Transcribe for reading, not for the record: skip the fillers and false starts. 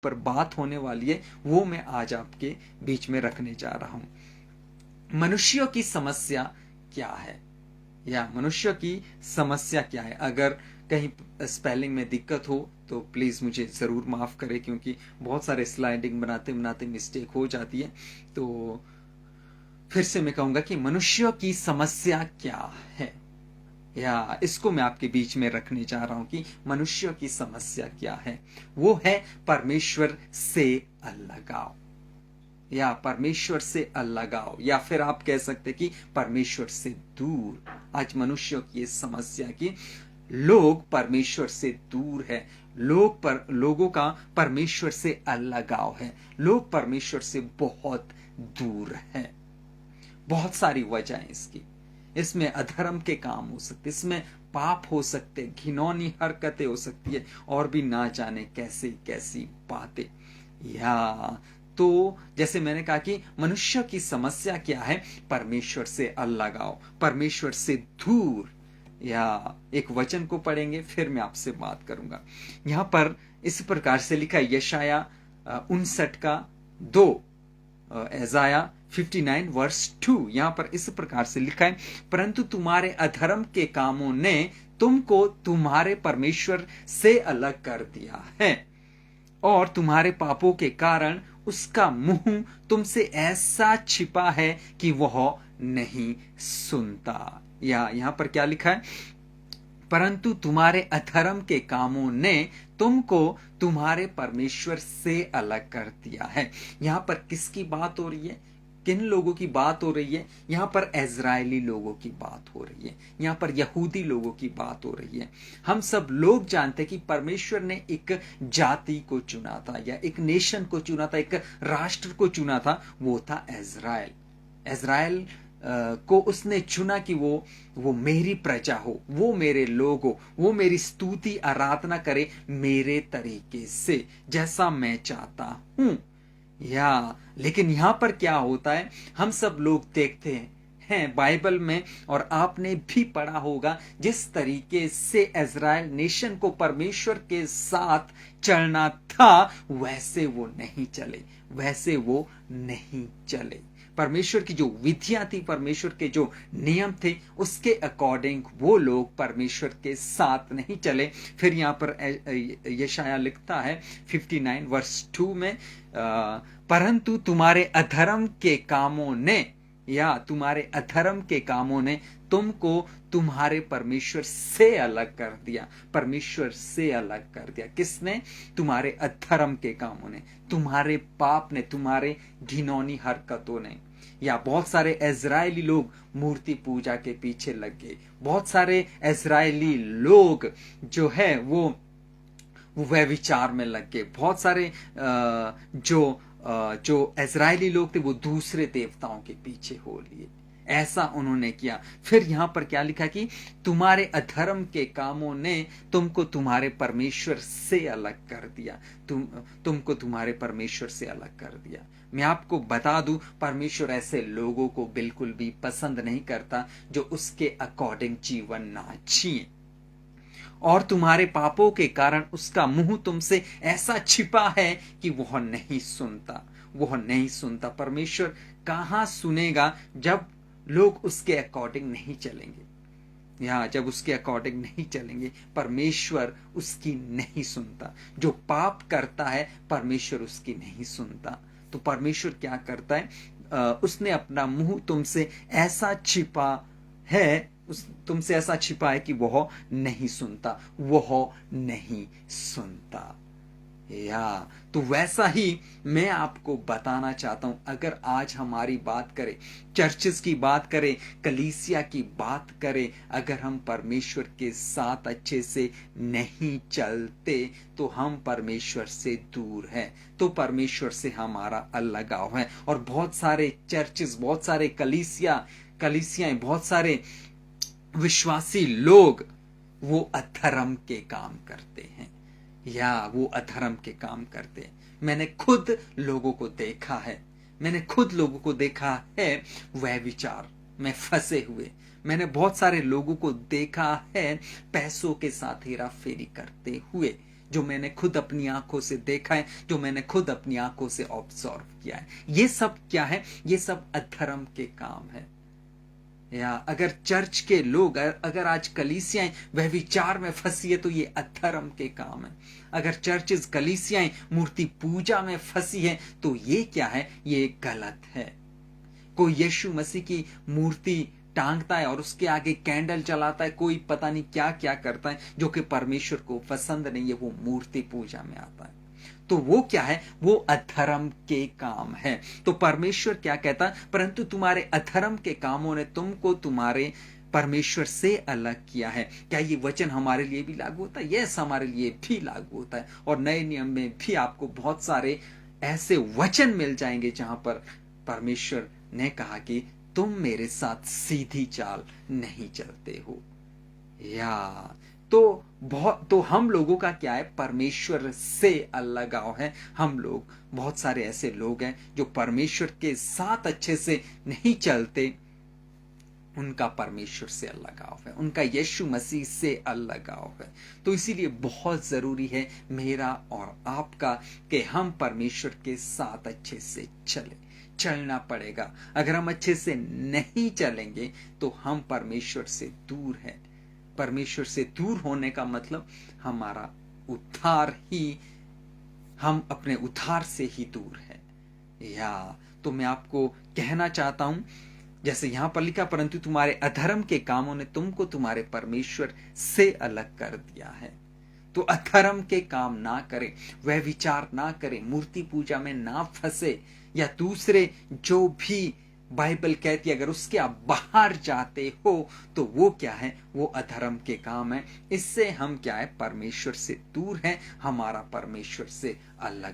पर बात होने वाली है, वो मैं आज आपके बीच में रखने जा रहा हूं। मनुष्यों की समस्या क्या है, या मनुष्य की समस्या क्या है। अगर कहीं स्पेलिंग में दिक्कत हो तो प्लीज मुझे जरूर माफ करें, क्योंकि बहुत सारे स्लाइडिंग बनाते बनाते मिस्टेक हो जाती है। तो फिर से मैं कहूंगा कि मनुष्य की समस्या क्या है, या इसको मैं आपके बीच में रखने जा रहा हूं कि मनुष्य की समस्या क्या है। वो है परमेश्वर से अलगाव, या परमेश्वर से अलगाव, या फिर आप कह सकते कि परमेश्वर से दूर। आज मनुष्य की इस समस्या की, लोग परमेश्वर से दूर है, लोगों का परमेश्वर से अलगाव है, लोग परमेश्वर से बहुत दूर है। बहुत सारी वजह है इसकी। इसमें अधर्म के काम हो सकते, इसमें पाप हो सकते, घिनौनी हरकतें हो सकती है, और भी ना जाने कैसी कैसी बातें। या तो जैसे मैंने कहा कि मनुष्य की समस्या क्या है, परमेश्वर से अलगाव, परमेश्वर से दूर। या एक वचन को पढ़ेंगे, फिर मैं आपसे बात करूंगा। यहां पर इस प्रकार से लिखा है, यशाया 59 का 2, एजाया 59 वर्स 2। यहां पर इस प्रकार से लिखा है, परंतु तुम्हारे अधर्म के कामों ने तुमको तुम्हारे परमेश्वर से अलग कर दिया है, और तुम्हारे पापों के कारण उसका मुंह तुमसे ऐसा छिपा है कि वह नहीं सुनता। या यहां पर क्या लिखा है, परंतु तुम्हारे अधर्म के कामों ने तुमको तुम्हारे परमेश्वर से अलग कर दिया है। यहां पर किसकी बात हो रही है, किन लोगों की बात हो रही है? यहां पर इजरायली लोगों की बात हो रही है, यहां पर यहूदी लोगों की बात हो रही है। हम सब लोग जानते हैं कि परमेश्वर ने एक जाति को चुना था, या एक नेशन को चुना था, एक राष्ट्र को चुना था, वो था इजराइल। इजराइल को उसने चुना कि वो मेरी प्रजा हो, वो मेरे लोग हो, वो मेरी स्तुति आराधना करे मेरे तरीके से, जैसा मैं चाहता हूं। या लेकिन यहां पर क्या होता है, हम सब लोग देखते हैं बाइबल में, और आपने भी पढ़ा होगा, जिस तरीके से इजराइल नेशन को परमेश्वर के साथ चलना था, वैसे वो नहीं चले, वैसे वो नहीं चले। परमेश्वर की जो विधियां थी, परमेश्वर के जो नियम थे, उसके अकॉर्डिंग वो लोग परमेश्वर के साथ नहीं चले। फिर यहां पर यशाया लिखता है 59 वर्स 2 में, परंतु तुम्हारे अधर्म के कामों ने, या तुम्हारे अधर्म के कामों ने तुमको तुम्हारे परमेश्वर से अलग कर दिया। परमेश्वर से अलग कर दिया किसने? तुम्हारे अधर्म के कामों ने, तुम्हारे पाप ने, तुम्हारे घिनौनी हरकतों ने। या बहुत सारे इजरायली लोग मूर्ति पूजा के पीछे लग गए। बहुत सारे इजरायली लोग जो है वो व्यभिचार में लग गए। बहुत सारे जो इजरायली लोग थे वो दूसरे देवताओं के पीछे हो लिए, ऐसा उन्होंने किया। फिर यहां पर क्या लिखा कि तुम्हारे अधर्म के कामों ने तुमको तुम्हारे परमेश्वर से अलग कर दिया, तुमको तुम्हारे परमेश्वर से अलग कर दिया। मैं आपको बता दूं, परमेश्वर ऐसे लोगों को बिल्कुल भी पसंद नहीं करता जो उसके अकॉर्डिंग जीवन ना जिए। और तुम्हारे पापों के कारण उसका मुंह तुमसे ऐसा छिपा है कि वह नहीं सुनता, वह नहीं सुनता। परमेश्वर कहां सुनेगा जब लोग उसके अकॉर्डिंग नहीं चलेंगे। या जब उसके अकॉर्डिंग नहीं चलेंगे, परमेश्वर उसकी नहीं सुनता। जो पाप करता है, परमेश्वर उसकी नहीं सुनता। तो परमेश्वर क्या करता है, उसने अपना मुंह तुमसे ऐसा छिपा है, तुमसे ऐसा छिपा है कि वह नहीं सुनता, वह नहीं सुनता। या तो वैसा ही मैं आपको बताना चाहता हूं, अगर आज हमारी बात करें, चर्चेस की बात करें, कलीसिया की बात करें, अगर हम परमेश्वर के साथ अच्छे से नहीं चलते तो हम परमेश्वर से दूर हैं, तो परमेश्वर से हमारा अलगाव है। और बहुत सारे चर्चेस, बहुत सारे कलीसियाएं, बहुत सारे विश्वासी लोग वो अधर्म के काम करते हैं, या वो अधर्म के काम करते हैं। मैंने खुद लोगों को देखा है, मैंने खुद लोगों को देखा है वह विचार में फंसे हुए। मैंने बहुत सारे लोगों को देखा है पैसों के साथ हेरा फेरी करते हुए, जो मैंने खुद अपनी आंखों से देखा है, जो मैंने खुद अपनी आंखों से ऑब्जर्व किया है। ये सब क्या है? ये सब अधर्म के काम है। या अगर चर्च के लोग, अगर आज कलीसियाएं व्यभिचार में फंसी है तो ये अधर्म के काम है। अगर चर्चेस, कलीसियाएं मूर्ति पूजा में फंसी है तो ये क्या है? ये गलत है। कोई यीशु मसीह की मूर्ति टांगता है और उसके आगे कैंडल जलाता है, कोई पता नहीं क्या क्या करता है जो कि परमेश्वर को पसंद नहीं है, वो मूर्ति पूजा में आता है। तो वो क्या है? वो अधर्म के काम है। तो परमेश्वर क्या कहता है? परंतु तुम्हारे अधर्म के कामों ने तुमको तुम्हारे परमेश्वर से अलग किया है। क्या ये वचन हमारे लिए भी लागू होता है? यस, हमारे लिए भी लागू होता है। और नए नियम में भी आपको बहुत सारे ऐसे वचन मिल जाएंगे जहां पर परमेश्वर ने कहा कि तुम मेरे साथ सीधी चाल नहीं चलते हो। या तो हम लोगों का क्या है? परमेश्वर से अलगाव है। हम लोग, बहुत सारे ऐसे लोग हैं जो परमेश्वर के साथ अच्छे से नहीं चलते, उनका परमेश्वर से अलगाव है, उनका यीशु मसीह से अलगाव है। तो इसीलिए बहुत जरूरी है मेरा और आपका कि हम परमेश्वर के साथ अच्छे से चलना पड़ेगा। अगर हम अच्छे से नहीं चलेंगे तो हम परमेश्वर से दूर हैं। परमेश्वर से दूर होने का मतलब हमारा उद्धार ही, हम अपने उद्धार से ही दूर है। या तो मैं आपको कहना चाहता हूं, जैसे यहां पर लिखा, परंतु तुम्हारे अधर्म के कामों ने तुमको तुम्हारे परमेश्वर से अलग कर दिया है। तो अधर्म के काम ना करें, वह विचार ना करें, मूर्ति पूजा में ना फंसे, या दूसरे जो भी बाइबल कहती है अगर उसके आप बाहर जाते हो तो वो क्या है? वो अधर्म के काम है। इससे हम क्या है? परमेश्वर से दूर हैं, हमारा परमेश्वर से अलग